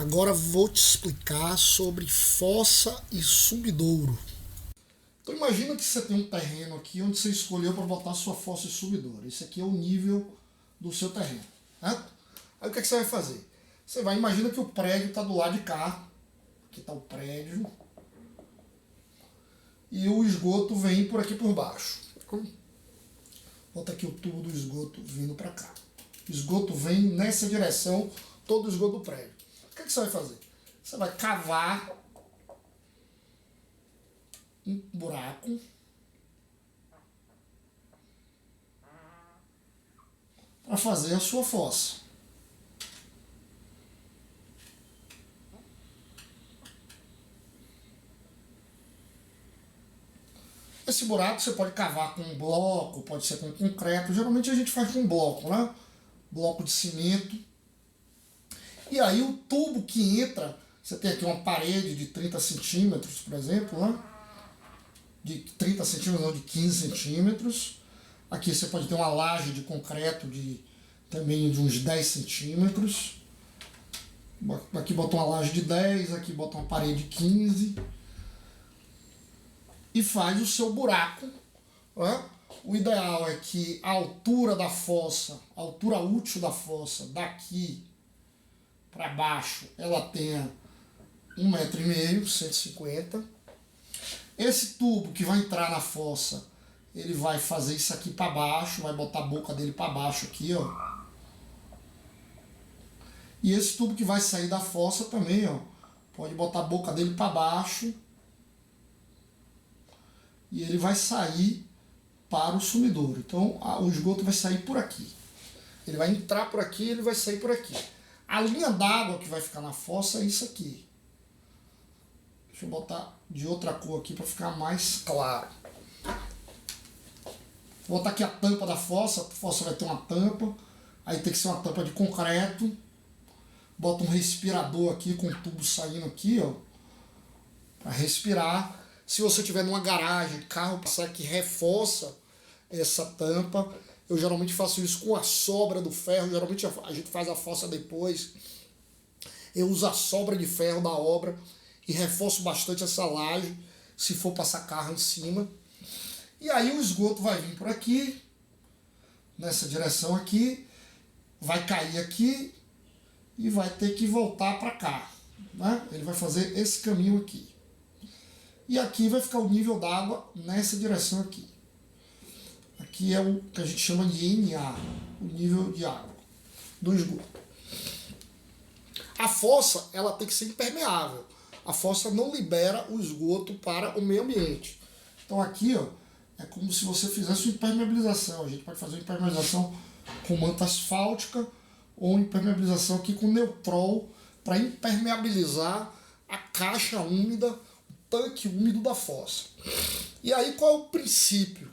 Agora vou te explicar sobre fossa e sumidouro. Então imagina que você tem um terreno aqui onde você escolheu para botar sua fossa e sumidouro. Esse aqui é o nível do seu terreno, certo? Aí o que, é que você vai fazer? Você vai, imagina que o prédio está do lado de cá. Aqui está o prédio. E o esgoto vem por aqui por baixo. Bota aqui o tubo do esgoto vindo para cá. O esgoto vem nessa direção, todo o esgoto do prédio. O que, é que você vai fazer? Você vai cavar um buraco para fazer a sua fossa. Esse buraco você pode cavar com um bloco, pode ser com concreto. Geralmente a gente faz com bloco, né? Bloco de cimento. E aí o tubo que entra, você tem aqui uma parede de 30 centímetros, por exemplo, né? De 30 centímetros, não, de 15 centímetros. Aqui você pode ter uma laje de concreto também de uns 10 centímetros. Aqui bota uma laje de 10, aqui bota uma parede de 15. E faz o seu buraco. Né? O ideal é que a altura da fossa, a altura útil da fossa, daqui para baixo, ela tenha 1,5 m, 150. Esse tubo que vai entrar na fossa, ele vai fazer isso aqui para baixo, vai botar a boca dele para baixo aqui, ó. E esse tubo que vai sair da fossa também, ó, pode botar a boca dele para baixo. E ele vai sair para o sumidouro. Então o esgoto vai sair por aqui. Ele vai entrar por aqui e ele vai sair por aqui. A linha d'água que vai ficar na fossa é isso aqui. Deixa eu botar de outra cor aqui para ficar mais claro. Vou botar aqui a tampa da fossa. A fossa vai ter uma tampa. Aí tem que ser uma tampa de concreto. Bota um respirador aqui com o tubo saindo aqui, ó, para respirar. Se você tiver numa garagem, carro passar que reforça essa tampa, eu geralmente faço isso com a sobra do ferro. Geralmente a gente faz a fossa depois. Eu uso a sobra de ferro da obra e reforço bastante essa laje, se for passar carro em cima. E aí o esgoto vai vir por aqui, nessa direção aqui, vai cair aqui e vai ter que voltar para cá. Né? Ele vai fazer esse caminho aqui. E aqui vai ficar o nível d'água nessa direção aqui. Aqui é o que a gente chama de NA, o nível de água do esgoto. A fossa, ela tem que ser impermeável. A fossa não libera o esgoto para o meio ambiente. Então aqui, ó, é como se você fizesse uma impermeabilização. A gente pode fazer uma impermeabilização com manta asfáltica ou impermeabilização aqui com Neutrol para impermeabilizar a caixa úmida, tanque úmido da fossa. E aí qual é o princípio?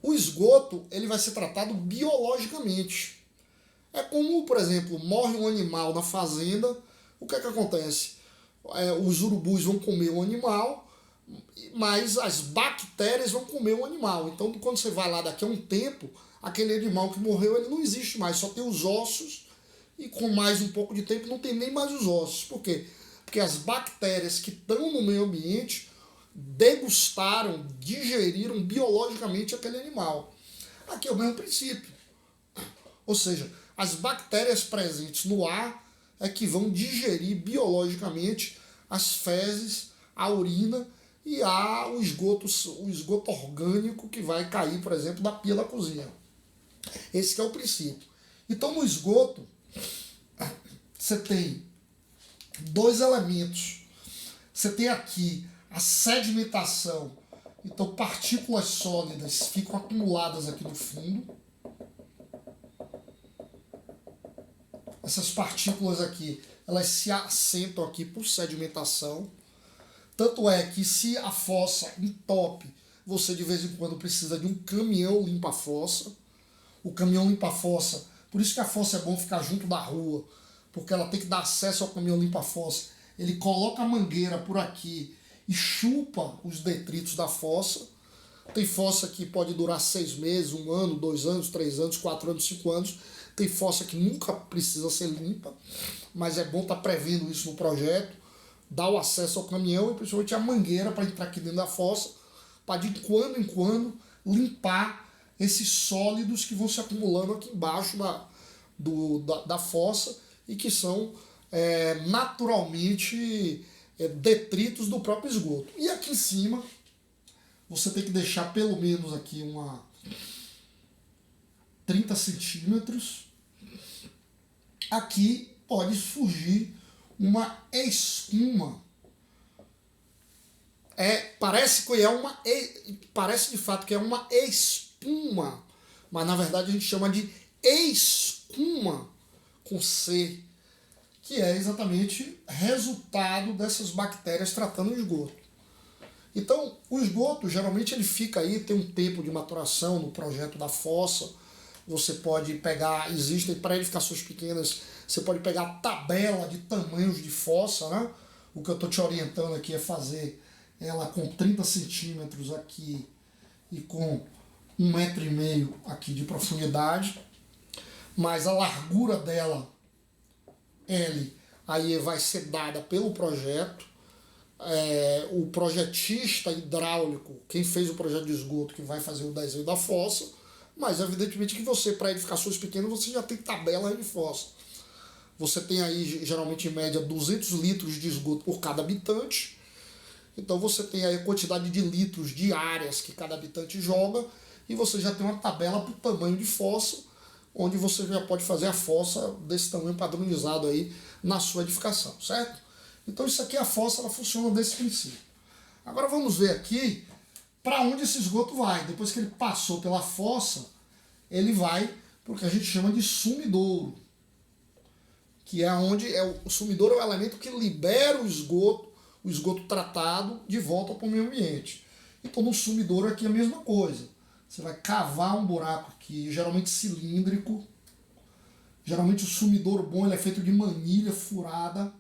O esgoto ele vai ser tratado biologicamente. É como, por exemplo, morre um animal na fazenda, o que é que acontece? Os urubus vão comer o animal, mas as bactérias vão comer o animal. Então quando você vai lá daqui a um tempo, aquele animal que morreu ele não existe mais, só tem os ossos e com mais um pouco de tempo não tem nem mais os ossos. Por quê? Porque as bactérias que estão no meio ambiente degustaram, digeriram biologicamente aquele animal. Aqui é o mesmo princípio. Ou seja, as bactérias presentes no ar é que vão digerir biologicamente as fezes, a urina e o esgoto orgânico que vai cair, por exemplo, da pia da cozinha. Esse que é o princípio. Então no esgoto você tem dois elementos. Você tem aqui a sedimentação. Então partículas sólidas ficam acumuladas aqui no fundo. Essas partículas aqui, elas se assentam aqui por sedimentação. Tanto é que se a fossa entope, você de vez em quando precisa de um caminhão limpa-fossa. O caminhão limpa-fossa, por isso que a fossa é bom ficar junto da rua, porque ela tem que dar acesso ao caminhão limpa-fossa. Ele coloca a mangueira por aqui e chupa os detritos da fossa. Tem fossa que pode durar 6 meses, 1 ano, 2 anos, 3 anos, 4 anos, 5 anos, Tem fossa que nunca precisa ser limpa, mas é bom estar prevendo isso no projeto, dar o acesso ao caminhão e principalmente a mangueira para entrar aqui dentro da fossa, para de quando em quando limpar esses sólidos que vão se acumulando aqui embaixo da fossa e que são naturalmente detritos do próprio esgoto. E aqui em cima você tem que deixar pelo menos aqui 30 centímetros. Aqui pode surgir uma espuma. Parece de fato que é uma espuma, mas na verdade a gente chama de escuma com C, que é exatamente resultado dessas bactérias tratando o esgoto. Então, o esgoto geralmente ele fica aí, tem um tempo de maturação no projeto da fossa. Você pode pegar, existem para edificações pequenas, você pode pegar a tabela de tamanhos de fossa, né? O que eu estou te orientando aqui é fazer ela com 30 centímetros aqui e com 1,5 metro aqui de profundidade, mas a largura dela, L, aí vai ser dada pelo projeto. O projetista hidráulico, quem fez o projeto de esgoto, que vai fazer o desenho da fossa, mas evidentemente que você, para edificações pequenas, você já tem tabela de fossa. Você tem aí, geralmente, em média, 200 litros de esgoto por cada habitante. Então você tem aí a quantidade de litros diárias que cada habitante joga e você já tem uma tabela para o tamanho de fossa, onde você já pode fazer a fossa desse tamanho padronizado aí na sua edificação, certo? Então isso aqui, a fossa, ela funciona desse princípio. Agora vamos ver aqui para onde esse esgoto vai. Depois que ele passou pela fossa, ele vai para o que a gente chama de sumidouro, que é onde o sumidouro é o elemento que libera o esgoto tratado de volta para o meio ambiente. Então no sumidouro aqui é a mesma coisa. Você vai cavar um buraco aqui, geralmente cilíndrico. Geralmente o sumidouro bom ele é feito de manilha furada.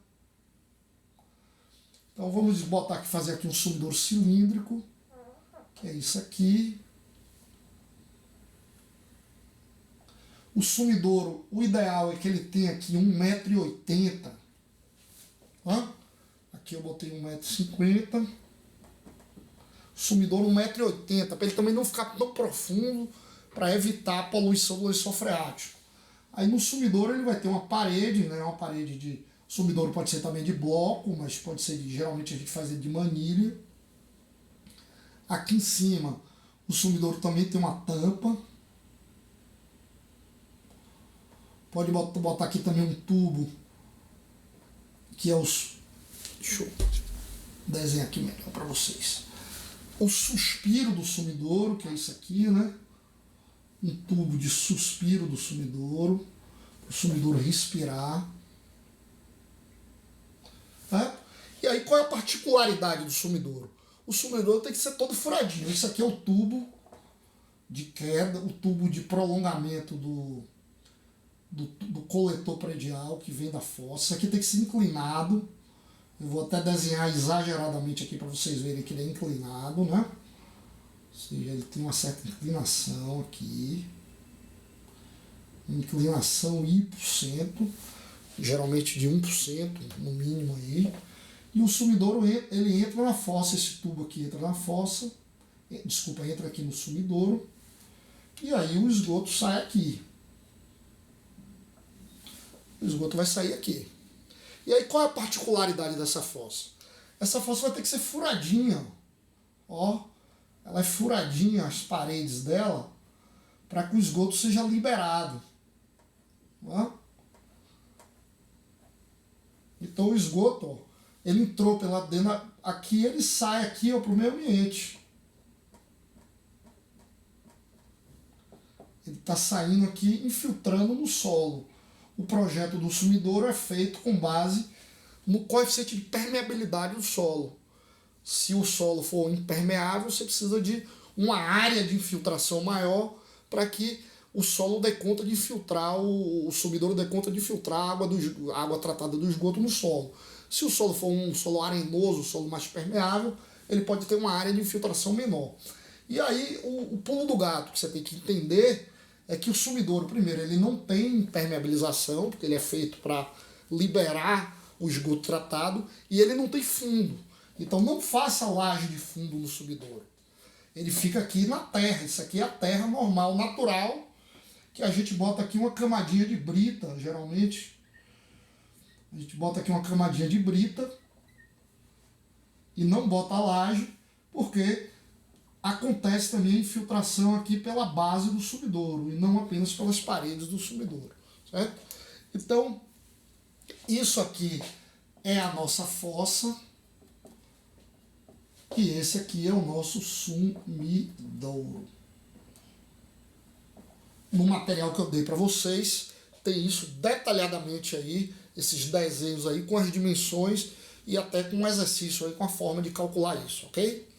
Então vamos botar aqui, fazer aqui um sumidouro cilíndrico, que é isso aqui. O sumidouro, o ideal é que ele tenha aqui 1,80 m. Aqui eu botei 1,50 m. Sumidouro 1,80 m, para ele também não ficar tão profundo, para evitar a poluição do lençol freático. Aí no sumidouro ele vai ter uma parede, né? Uma parede de... Sumidouro pode ser também de bloco, mas pode ser geralmente a gente faz ele de manilha. Aqui em cima o sumidouro também tem uma tampa. Pode botar aqui também um tubo, que é os... Deixa eu desenhar aqui melhor para vocês. O suspiro do sumidouro, que é isso aqui, né? Um tubo de suspiro do sumidouro, para o sumidouro respirar. Tá? E aí qual é a particularidade do sumidouro? O sumidouro tem que ser todo furadinho. Isso aqui é o tubo de queda, o tubo de prolongamento do coletor predial que vem da fossa. Isso aqui tem que ser inclinado. Eu vou até desenhar exageradamente aqui para vocês verem que ele é inclinado, né? Ou seja, ele tem uma certa inclinação aqui. Inclinação Y%, geralmente de 1% no mínimo aí. E o sumidouro, ele entra na fossa, esse tubo aqui entra na fossa, entra aqui no sumidouro, e aí o esgoto sai aqui. O esgoto vai sair aqui. E aí qual é a particularidade dessa fossa? Essa fossa vai ter que ser furadinha, ó. Ela é furadinha, as paredes dela, para que o esgoto seja liberado. Ó. Então o esgoto, ó, ele entrou pela dentro, aqui ele sai aqui para o meio ambiente. Ele está saindo aqui, infiltrando no solo. O projeto do sumidouro é feito com base no coeficiente de permeabilidade do solo. Se o solo for impermeável, você precisa de uma área de infiltração maior para que o solo dê conta de infiltrar, o sumidouro dê conta de filtrar a água tratada do esgoto no solo. Se o solo for um solo arenoso, um solo mais permeável, ele pode ter uma área de infiltração menor. E aí o pulo do gato que você tem que entender é que o sumidouro, primeiro, ele não tem impermeabilização, porque ele é feito para liberar o esgoto tratado, e ele não tem fundo. Então não faça laje de fundo no sumidouro. Ele fica aqui na terra. Isso aqui é a terra normal, natural, que a gente bota aqui uma camadinha de brita, geralmente. A gente bota aqui uma camadinha de brita e não bota a laje, porque acontece também a infiltração aqui pela base do sumidouro e não apenas pelas paredes do sumidouro, certo? Então, isso aqui é a nossa fossa e esse aqui é o nosso sumidouro. No material que eu dei para vocês, tem isso detalhadamente aí, esses desenhos aí com as dimensões e até com um exercício aí com a forma de calcular isso, ok?